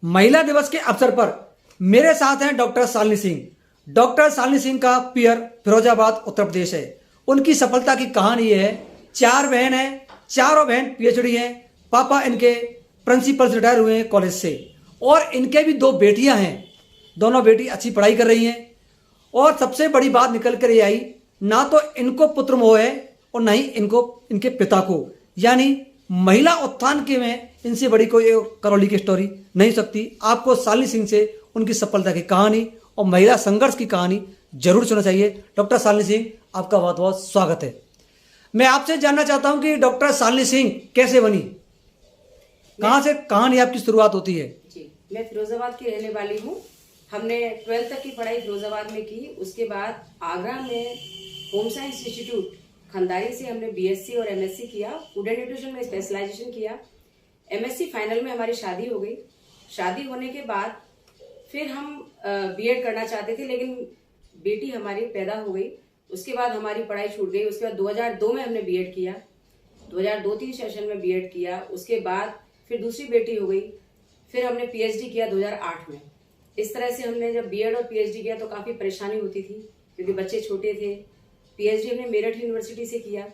महिला दिवस के अवसर पर मेरे साथ हैं डॉक्टर शालिनी सिंह। डॉक्टर शालिनी सिंह का पियर फिरोजाबाद उत्तर प्रदेश है। उनकी सफलता की कहानी ये है, 4 बहन हैं, चारों बहन पीएचडी हैं। पापा इनके प्रिंसिपल से रिटायर हुए हैं कॉलेज से, और इनके भी 2 बेटियां हैं। दोनों बेटी अच्छी पढ़ाई कर रही हैं। और सबसे बड़ी बात निकल कर ये आई, ना तो इनको पुत्र मोह है और ना ही इनको इनके पिता को। यानी महिला उत्थान के में इनसे बड़ी कोई करौली की स्टोरी नहीं सकती। आपको शालिनी सिंह से उनकी सफलता की कहानी और महिला संघर्ष की कहानी जरूर सुनना चाहिए। डॉक्टर शालिनी सिंह, आपका बहुत बहुत स्वागत है। मैं आपसे जानना चाहता हूं कि डॉक्टर शालिनी सिंह कैसे बनी, कहां से कहानी आपकी शुरुआत होती है? जी, मैं फिरोजाबाद की रहने वाली हूँ। हमने 12th तक की पढ़ाई फिरोजाबाद में की। उसके बाद आगरा में होम साइंस इंस्टीट्यूट खंडारी से हमने बीएससी और एमएससी किया। फूड एंड न्यूट्रिशन में स्पेशलाइजेशन किया। एमएससी फाइनल में हमारी शादी हो गई। शादी होने के बाद फिर हम बीएड करना चाहते थे, लेकिन बेटी हमारी पैदा हो गई। उसके बाद हमारी पढ़ाई छूट गई। उसके बाद 2002 में हमने बीएड किया। 2002-03 सेशन में बीएड किया। उसके बाद फिर दूसरी बेटी हो गई। फिर हमने पीएचडी किया 2008 में। इस तरह से हमने जब बीएड और पीएचडी किया तो काफी परेशानी होती थी, क्योंकि बच्चे छोटे थे। पीएचडी हमने मेरठ यूनिवर्सिटी से किया,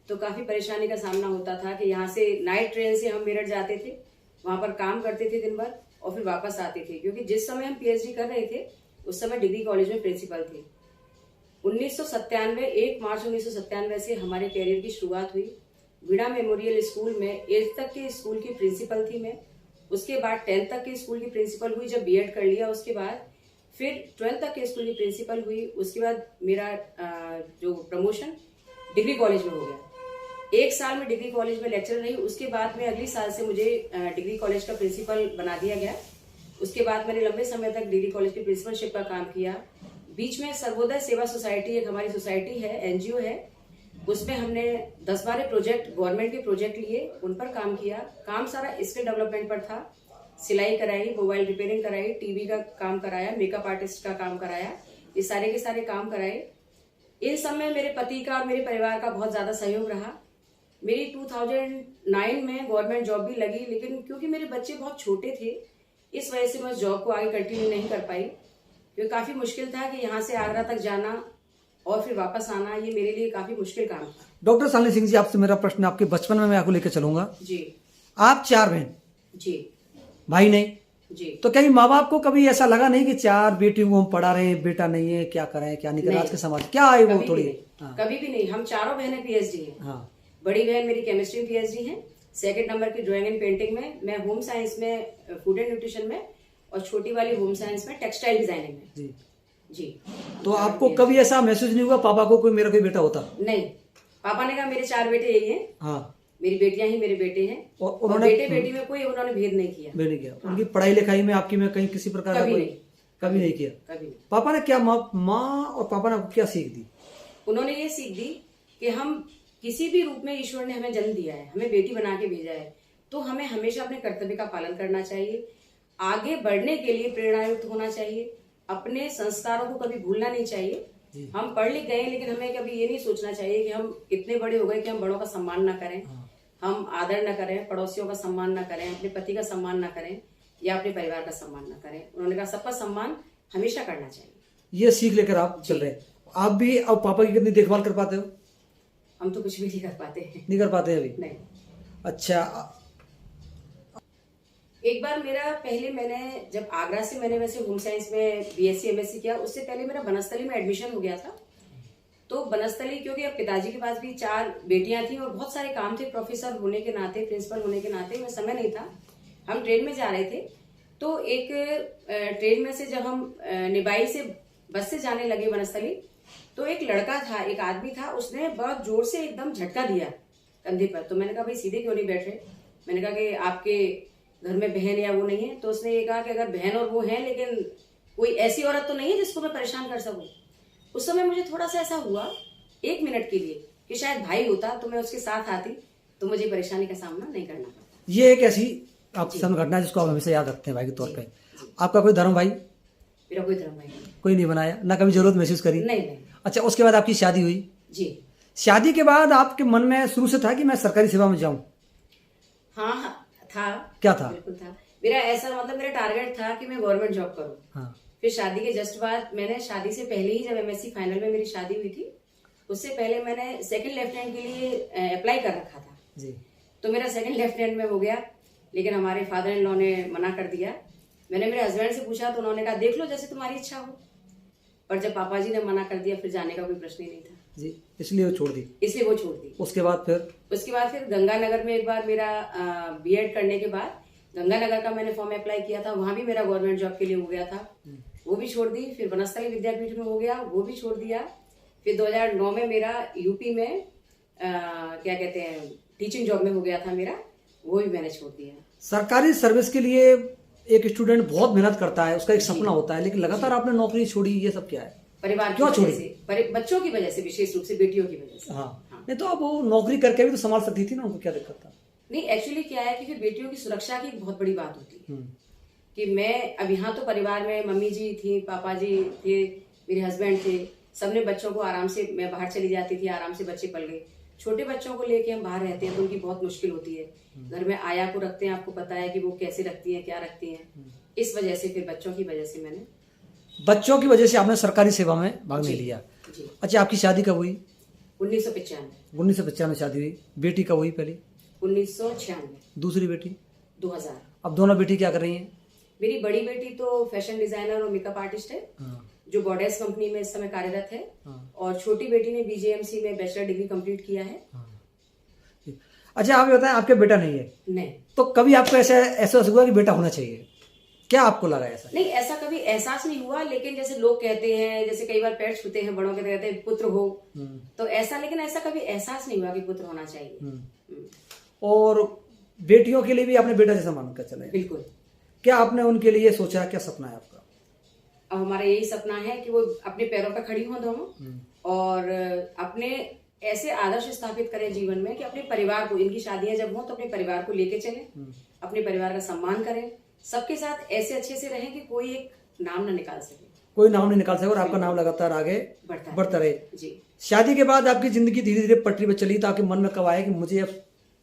तो काफी परेशानी का सामना होता था कि यहाँ से नाइट ट्रेन से हम मेरठ जाते थे, वहां पर काम करते थे दिन भर और फिर वापस आते थे। क्योंकि जिस समय हम पीएचडी कर रहे थे उस समय डिग्री कॉलेज में प्रिंसिपल थे। 1 मार्च 1997 से हमारे कैरियर की शुरुआत हुई। वीणा मेमोरियल स्कूल में 8th तक के स्कूल की प्रिंसिपल थी मैं। उसके बाद 10th तक के स्कूल की प्रिंसिपल हुई जब बीएड कर लिया। उसके बाद फिर 12th तक के स्कूल की प्रिंसिपल हुई। उसके बाद मेरा जो प्रमोशन डिग्री कॉलेज में हो गया। 1 साल में डिग्री कॉलेज में लेक्चर रही। उसके बाद में अगले साल से मुझे डिग्री कॉलेज का प्रिंसिपल बना दिया गया। उसके बाद मैंने लंबे समय तक डिग्री कॉलेज की प्रिंसिपलशिप का काम किया। बीच में सर्वोदय सेवा सोसाइटी, एक हमारी सोसाइटी है, एनजीओ है, उसमें हमने 10-12 प्रोजेक्ट, गवर्नमेंट के प्रोजेक्ट लिए, उन पर काम किया। काम सारा स्किल डेवलपमेंट पर था। सिलाई कराई, मोबाइल रिपेयरिंग कराई, टीवी का काम कराया, मेकअप आर्टिस्ट का काम कराया, ये सारे के सारे काम कराए। इन सब में मेरे पति का और मेरे परिवार का बहुत ज्यादा सहयोग रहा। मेरी 2009 में गवर्नमेंट जॉब भी लगी, लेकिन क्योंकि मेरे बच्चे बहुत छोटे थे इस वजह से मैं जॉब को आगे कंटिन्यू नहीं कर पाई, क्योंकि काफी मुश्किल था कि यहाँ से आगरा तक जाना और फिर वापस आना, ये मेरे लिए काफी मुश्किल काम था। डॉक्टर शालिनी सिंह जी, आपसे मेरा प्रश्न, आपके बचपन में मैं आपको लेकर चलूंगा जी। आप 4 बहन, जी, भाई नहीं जी। तो कभी माँ बाप को कभी ऐसा लगा नहीं कि 4 बेटियों को हम पढ़ा रहे हैं, बेटा नहीं है, क्या करें क्या नहीं करें? आज के समाज क्या आए वो थोड़ी। कभी भी नहीं। हम चारों बहनें पीएचडी हैं। हाँ। बड़ी बहन मेरी केमिस्ट्री में पीएचडी है, 2nd नंबर की ड्राइंग एंड पेंटिंग में, मैं होम साइंस में, फूड एंड न्यूट्रिशन में, और छोटी वाली होम साइंस में, टेक्सटाइल डिजाइनिंग में। जी। जी। तो आपको कभी ऐसा महसूस नहीं हुआ पापा को कोई मेरा कोई बेटा होता? नहीं, पापा ने कहा मेरे 4 बेटे यही हैं। हाँ। मेरी बेटियां ही मेरे बेटे हैं, और उन्होंने बेटे बेटी में कोई उन्होंने भेद नहीं किया। भेद नहीं किया। उनकी पढ़ाई लिखाई में आपकी में कहीं किसी प्रकार का कभी नहीं किया? कभी नहीं। पापा ने क्या, माँ और पापा ने आपको क्या सीख दी? उन्होंने ये सीख दी कि हम किसी भी रूप में, ईश्वर ने हमें जन्म दिया है, हमें बेटी बना के भेजा है, तो हमें हमेशा अपने कर्तव्य का पालन करना चाहिए। आगे बढ़ने के लिए प्रेरणायुक्त होना चाहिए। अपने संस्कारों को कभी भूलना नहीं चाहिए। हम पढ़ लिख गए, लेकिन हमें कभी ये नहीं सोचना चाहिए कि हम इतने बड़े हो गए कि हम बड़ों का सम्मान ना करें, हम आदर न करें, पड़ोसियों का सम्मान न करें, अपने पति का सम्मान न करें या अपने परिवार का सम्मान न करें। उन्होंने कहा सबका सम्मान हमेशा करना चाहिए। ये सीख लेकर आप चल रहे हैं। आप भी अब पापा की कितनी देखभाल कर पाते हो? हम तो कुछ भी नहीं कर पाते हैं। नहीं कर पाते अभी? नहीं। अच्छा। एक बार मेरा, पहले मैंने जब आगरा से, मैंने वैसे होम साइंस में बीएससी एमएससी किया, उससे पहले मेरा बनस्थली में एडमिशन हो गया था। तो बनस्थली, क्योंकि अब पिताजी के पास भी 4 बेटियां थी और बहुत सारे काम थे, प्रोफेसर होने के नाते, प्रिंसिपल होने के नाते, में समय नहीं था। हम ट्रेन में जा रहे थे, तो एक ट्रेन में से जब हम निबाई से बस से जाने लगे बनस्थली, तो एक लड़का था, एक आदमी था, उसने बहुत जोर से एकदम झटका दिया कंधे पर। तो मैंने कहा भाई सीधे क्यों नहीं बैठ रहे? मैंने कहा कि आपके घर में बहन या वो नहीं है? तो उसने ये कहा कि अगर बहन और वो है, लेकिन कोई ऐसी औरत तो नहीं है जिसको मैं परेशान कर सकूं। उस समय मुझे थोड़ा सा ऐसा हुआ 1 मिनट के लिए कि शायद भाई होता तो मैं उसके साथ आती, तो मुझे परेशानी का सामना नहीं करना पड़ता। ये एक ऐसी आपकी घटना है जिसको आप हमेशा याद रखते हैं भाई के तौर पे। आपका कोई धर्म भाई? मेरा कोई धर्म भाई कोई नहीं बनाया, ना कभी जरूरत महसूस करी? नहीं। अच्छा, उसके बाद आपकी शादी हुई? जी। शादी के बाद आपके मन में शुरू से था कि मैं सरकारी सेवा में जाऊं? हाँ, था। क्या था? बिल्कुल था। मेरा ऐसा मतलब मेरा टारगेट था कि मैं गवर्नमेंट जॉब करूँ। हाँ फिर शादी के जस्ट बाद मैंने शादी से पहले ही जब एमएससी फाइनल में मेरी शादी हुई थी उससे पहले मैंने सेकंड लेफ्टिनेंट के लिए अप्लाई कर रखा था जी। तो मेरा सेकंड लेफ्टिनेंट में हो गया लेकिन हमारे फादर इन लॉ ने मना कर दिया। मैंने मेरे हस्बैंड से पूछा तो उन्होंने कहा देख लो जैसे तुम्हारी इच्छा हो, पर जब पापा जी ने मना कर दिया फिर जाने का कोई प्रश्न ही नहीं था जी, इसलिए वो छोड़ दी। इसलिए वो छोड़ दी। उसके बाद फिर गंगानगर में एक बार मेरा बीएड करने के बाद गंगानगर का मैंने फॉर्म अप्लाई किया था, वहां भी मेरा गवर्नमेंट जॉब के लिए हो गया था, वो भी छोड़ दी। फिर वनस्थली विद्यापीठ में हो गया, वो भी छोड़ दिया। फिर 2009 में मेरा यूपी में क्या कहते हैं टीचिंग जॉब में हो गया था मेरा, वो भी मैंने छोड़ दिया। सरकारी सर्विस के लिए एक स्टूडेंट बहुत मेहनत करता है, उसका एक सपना होता है, लेकिन लगातार आपने नौकरी छोड़ी, ये सब क्या है? परिवार क्यों की वजह से, बच्चों की वजह से, विशेष रूप से बेटियों की वजह से। हाँ। नहीं तो अब वो नौकरी करके भी तो संभाल सकती थी ना, उनको क्या दिक्कत था? नहीं, एक्चुअली क्या है कि फिर बेटियों की सुरक्षा की एक बहुत बड़ी बात होती है कि मैं अब यहाँ तो परिवार में मम्मी जी थी, पापा जी थे, मेरे हस्बैंड थे, सबने बच्चों को आराम से, मैं बाहर चली जाती थी, आराम से बच्चे पल गए। छोटे बच्चों को लेके हम बाहर रहते हैं तो उनकी बहुत मुश्किल होती है। घर में आया को रखते हैं, आपको पता है कि वो कैसे रखती हैं, क्या रखती हैं। इस वजह से फिर बच्चों की वजह से मैंने बच्चों की वजह से आपने सरकारी सेवा में भाग नहीं लिया। जी। अच्छा, आपकी शादी कब हुई? 1995 में शादी हुई। बेटी कब हुई? पहली 1996। दूसरी बेटी 2000। अब दोनों बेटी क्या कर रही हैं? मेरी बड़ी बेटी तो फैशन डिजाइनर और मेकअप आर्टिस्ट है, जो गॉडेस कंपनी में इस समय कार्यरत है, और छोटी बेटी ने बीजेएमसी में बैचलर डिग्री कंप्लीट किया है। अच्छा, आप बताएं, आपके बेटा नहीं है? नहीं। तो कभी आपको ऐसा हुआ कि बेटा होना चाहिए? क्या आपको लगा ऐसा? नहीं, ऐसा कभी एहसास नहीं हुआ, लेकिन जैसे लोग कहते हैं, जैसे कई बार पैर छूते हैं बड़ों के, कहते हैं पुत्र हो, तो ऐसा, लेकिन ऐसा कभी एहसास नहीं हुआ कि पुत्र होना चाहिए। और बेटियों के लिए भी आपने बेटा जैसा मानकर चले? बिल्कुल। क्या आपने उनके लिए सोचा? क्या सपना है आपका? अब हमारा यही सपना है कि वो अपने पैरों पर खड़ी हों दोनों, और अपने ऐसे आदर्श स्थापित करें जीवन में कि अपने परिवार को, इनकी शादियां जब हों तो अपने परिवार को लेके चलें, अपने परिवार का सम्मान करें, सबके साथ ऐसे अच्छे से रहें कि कोई एक नाम ना निकाल सके, कोई नाम नहीं निकाल सके, और आपका नाम लगातार आगे बढ़ता रहे। जी। शादी के बाद आपकी जिंदगी धीरे धीरे पटरी पर चली, तो आपके मन में कब आया कि मुझे अब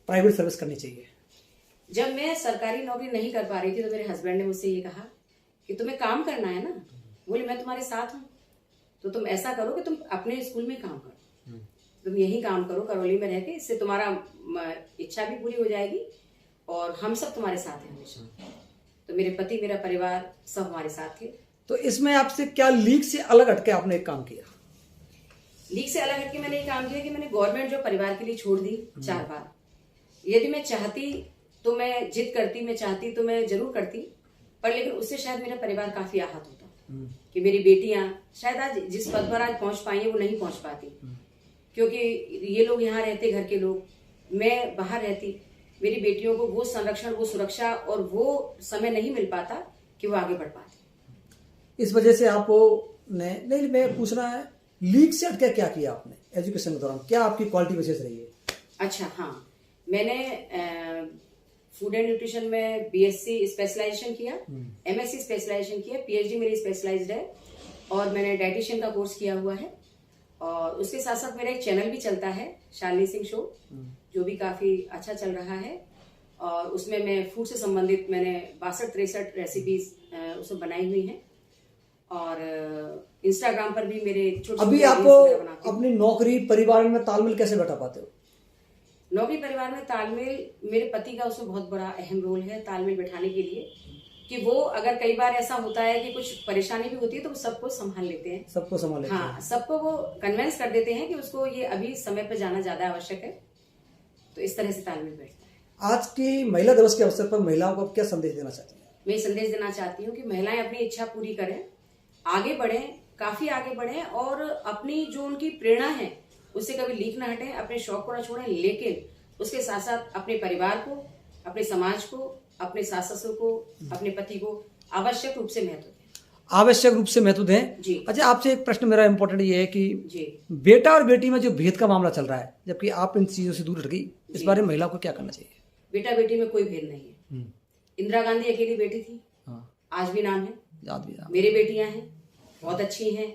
प्राइवेट सर्विस करनी चाहिए? जब मैं सरकारी नौकरी नहीं कर पा रही थी तो मेरे हस्बैंड ने मुझसे ये कहा कि तुम्हें काम करना है ना। बोले मैं तुम्हारे साथ हूँ, तो तुम ऐसा करो कि तुम अपने स्कूल में काम करो, तुम यही काम करो करौली में रह के, इससे तुम्हारा इच्छा भी पूरी हो जाएगी और हम सब तुम्हारे साथ हैं हमेशा। तो मेरे पति, मेरा परिवार सब हमारे साथ थे। तो इसमें आपसे क्या लीग से अलग हटके आपने एक काम किया? लीग से अलग हटके मैंने ये काम किया कि मैंने गवर्नमेंट जॉब परिवार के लिए छोड़ दी 4 बार। यदि मैं चाहती तो मैं जिद करती, मैं चाहती तो मैं जरूर करती, पर लेकिन उससे शायद मेरा परिवार काफी आहत होता कि मेरी बेटियां शायद आज जिस पद पर आज पहुंच पाई है वो नहीं पहुंच पाती, क्योंकि ये लोग यहाँ रहते, घर के लोग, मैं बाहर रहती, मेरी बेटियों को वो संरक्षण, वो सुरक्षा और वो समय नहीं मिल पाता कि वो आगे बढ़ पाते। इस वजह से आपको नहीं, मैं पूछना है, लीग से हटके क्या किया आपने एजुकेशन के दौरान? क्या आपकी क्वालिटी विशेष रही है? अच्छा, हाँ, मैंने फूड एंड न्यूट्रिशन में बीएससी स्पेशलाइजेशन किया, एमएससी स्पेशलाइजेशन किया, पीएचडी मेरी स्पेशलाइज्ड है, और मैंने डाइटिशियन का कोर्स किया हुआ है। और उसके साथ साथ मेरा एक चैनल भी चलता है, शालिनी सिंह शो, जो भी काफी अच्छा चल रहा है, और उसमें मैं फूड से संबंधित मैंने 62-63 रेसिपीज उसमें बनाई हुई हैं, और इंस्टाग्राम पर भी मेरे छोटे। अभी आपको अपनी नौकरी परिवार में तालमेल कैसे बैठा पाते हो? नौकरी परिवार में तालमेल, मेरे पति का उसमें बहुत बड़ा अहम रोल है तालमेल बैठाने के लिए, कि वो अगर कई बार ऐसा होता है कि कुछ परेशानी भी होती है तो वो सबको संभाल लेते हैं, सबको संभाल लेते हैं। हाँ, सबको वो कन्विंस कर देते हैं कि उसको ये अभी समय पर जाना ज्यादा आवश्यक है, तो इस तरह से तालमेल बैठता है। आज की महिला दिवस के अवसर पर महिलाओं को क्या संदेश देना चाहती हैं? मैं संदेश देना चाहती हूँ कि महिलाएं अपनी इच्छा पूरी करें, आगे बढ़ें, काफी आगे बढ़ें, और अपनी जो उनकी प्रेरणा है उससे कभी लीक ना हटें, अपने शौक को ना छोड़ें, लेकिन उसके साथ साथ अपने परिवार को, अपने समाज को, अपने सास ससुर को, अपने पति को आवश्यक रूप से महत्व दें। आवश्यक रूप से महत्व दें जी। अच्छा, आपसे एक प्रश्न मेरा इंपॉर्टेंट ये है कि जी, बेटा और बेटी में जो भेद का मामला चल रहा है, जबकि आप इन चीजों से दूर हट गई, इस बारे में महिला को क्या करना चाहिए? बेटा बेटी में कोई भेद नहीं है। इंदिरा गांधी अकेली बेटी थी, आज भी नाम है, याद भी। मेरी बेटियां हैं, बहुत अच्छी हैं,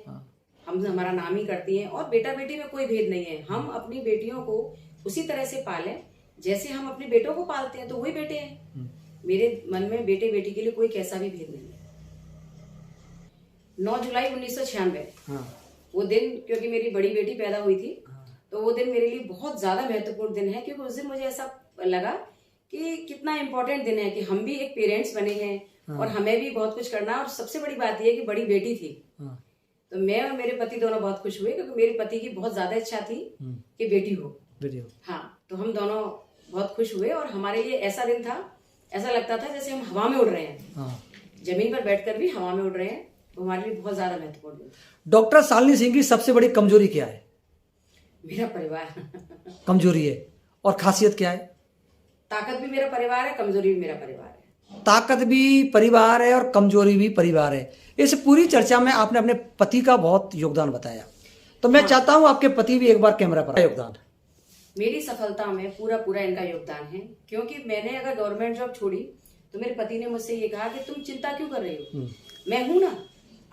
हम हमारा नाम ही करती हैं, और बेटा बेटी में कोई भेद नहीं है। हम अपनी बेटियों को उसी तरह से पालें जैसे हम अपने बेटों को पालते हैं, तो वही बेटे हैं। मेरे मन में बेटे बेटी के लिए कोई कैसा भी भेद नहीं है। 9 जुलाई 1996 हाँ वो दिन, क्योंकि मेरी बड़ी बेटी पैदा हुई थी, तो वो दिन मेरे लिए बहुत ज्यादा महत्वपूर्ण दिन है, क्योंकि उस दिन मुझे ऐसा लगा कि कितना इम्पोर्टेंट दिन है कि हम भी एक पेरेंट्स बने हैं और हमें भी बहुत कुछ करना है। और सबसे बड़ी बात यह है कि बड़ी बेटी थी, तो मैं और मेरे पति दोनों बहुत खुश हुए, क्योंकि मेरे पति की बहुत ज्यादा इच्छा थी कि बेटी हो। हाँ, तो हम दोनों बहुत खुश हुए और हमारे लिए ऐसा दिन था, ऐसा लगता था जैसे हम हवा में उड़ रहे हैं, जमीन पर बैठकर भी हवा में उड़ रहे हैं। तो हमारे लिए बहुत ज्यादा महत्वपूर्ण दिन। डॉक्टर शालिनी सिंह की सबसे बड़ी कमजोरी क्या है? मेरा परिवार कमजोरी है, और खासियत क्या है? ताकत भी मेरा परिवार है, कमजोरी भी मेरा परिवार है। ताकत भी परिवार है और कमजोरी भी परिवार है। इस पूरी चर्चा में आपने अपने पति का बहुत योगदान बताया, तो मैं चाहता हूं आपके पति भी एक बार कैमरा पर योगदान। मेरी सफलता में पूरा इनका योगदान है, क्योंकि मैंने अगर गवर्नमेंट जॉब छोड़ी तो मेरे पति ने मुझसे ये कहा कि तुम चिंता क्यों कर रही हो, मैं हूं ना,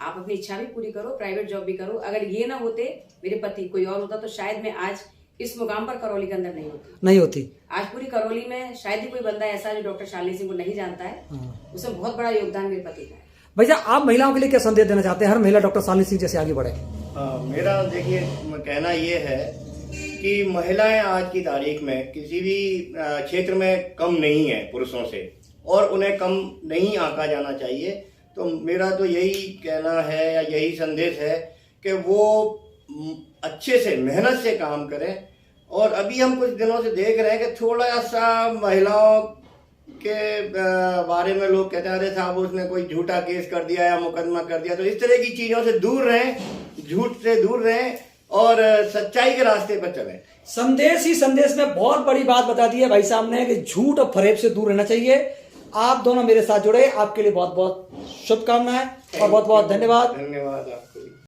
आप अपनी इच्छा भी पूरी करो, प्राइवेट जॉब भी करो। अगर ये ना होते मेरे पति, कोई और होता, तो शायद मैं आज इस मुकाम पर करौली के अंदर नहीं होती। आज पूरी करौली में शायद ही कोई बंदा ऐसा जो डॉक्टर शालिनी सिंह को नहीं जानता है। उसमें बहुत बड़ा योगदान मेरे पति का है। भैया, आप महिलाओं के लिए क्या संदेश देना चाहते हैं, हर महिला डॉक्टर शालिनी सिंह जैसे आगे बढ़े? मेरा देखिए कहना ये है कि महिलाएं आज की तारीख में किसी भी क्षेत्र में कम नहीं है पुरुषों से, और उन्हें कम नहीं आंका जाना चाहिए। तो मेरा तो यही कहना है या यही संदेश है कि वो अच्छे से मेहनत से काम करें। और अभी हम कुछ दिनों से देख रहे हैं कि थोड़ा सा महिलाओं के बारे में लोग कहते हैं अरे साहब उसने कोई झूठा केस कर दिया या मुकदमा कर दिया। तो इस तरह की चीजों से दूर रहें, झूठ से दूर रहें और सच्चाई के रास्ते पर चलें। संदेश ही संदेश में बहुत बड़ी बात बता दी है भाई साहब ने कि झूठ और फरेब से दूर रहना चाहिए। आप दोनों मेरे साथ जुड़े, आपके लिए बहुत बहुत शुभकामनाएं और बहुत बहुत धन्यवाद।